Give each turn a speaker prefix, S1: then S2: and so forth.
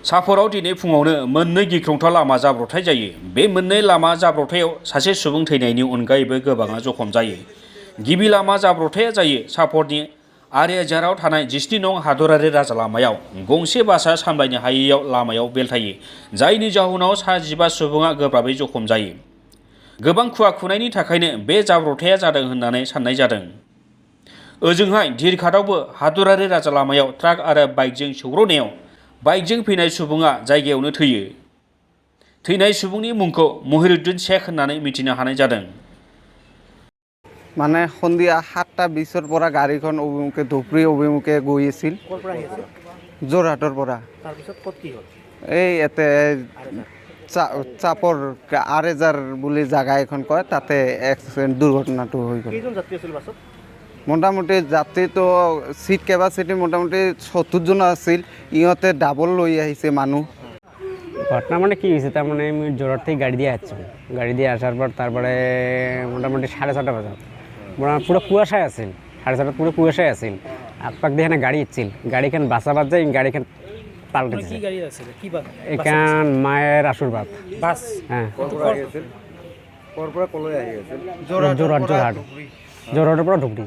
S1: साफराव दिनै फुङावनो मोननै गिख्रंथाव लामा जाब्रबथाय जायो। बे मोननै लामा जाब्रबथायाव सासे सुबुं थैनायनि अनगायैबो गोबाङा जखम जायो। गिबि लामा जाब्रबथाया जायो साफरनि आरियाझाराव थानाय 17 नं हादरारि राजा लामायाव गंसे बासआ सामलायनो हायैयाव लामायाव बेलथायो, जायनि जाहोनाव सा 15 सुबुङा गोब्राबै जखम जायो। गोबां खुवा खुनायनि थाखायनो बे जाब्रबथाया जादों होननानै साननाय जादों। ओजोंहाय धीरघाटआवबो हादरारि राजा लामायाव ट्राक आरो बाइकजों सौग्रावनायाव बाइकजों फैनाय सुबुङा जायगायावनो थैयो। थैनाय सुबुंनि मुंखौ महिरुद्दिन शेख होननानै मिथिनो हानाय जादों।
S2: মানে সন্ধিয়া 7:20 পৰা গাড়ীখন অভিমুখে ধুবুৰী অভিমুখে গৈ আছিল। যোৰহাটৰ পৰা।
S3: তাৰপিছত ক'ত কি হ'ল?
S2: এই ইয়াতে চাপৰ আৰেজাৰ বুলি জাগা এখন কয়, তাতে এক্সিডেণ্ট দুৰ্ঘটনাটো হৈ গ'ল।
S3: কেইজন যাত্ৰী আছিল বাছত?
S2: মোটামুটি যাত্ৰীটো চিট কেপাচিটি মোটামুটি 70 জন আছিল। ইহঁতে ডাবল লৈ আহিছে মানুহ।
S4: ঘটনা মানে কি হয়েছে, তার মানে আমি জোরহাট থেকে গাড়ি দিয়ে আসছি। গাড়ি দিয়ে আসার পর তারপরে মোটামুটি 6:30 বাজে পুরো কুয়াশায় আছিল। 6:30 পুরো কুয়াশায় আছিল। আকপাক দিয়ে গাড়ি ইচ্ছিল, গাড়িখান বাঁচাবার যায় গাড়িখান পাল্টে দিচ্ছে।
S3: কি গাড়ি আছিল? কি বাস?
S4: এখান মায়ের আশীর্বাদ
S3: বাস।
S4: হ্যাঁ,
S2: ক'ৰ পৰা কলৈ আহি আছিল?
S4: জোরহাটের পৰা ধুবুৰী।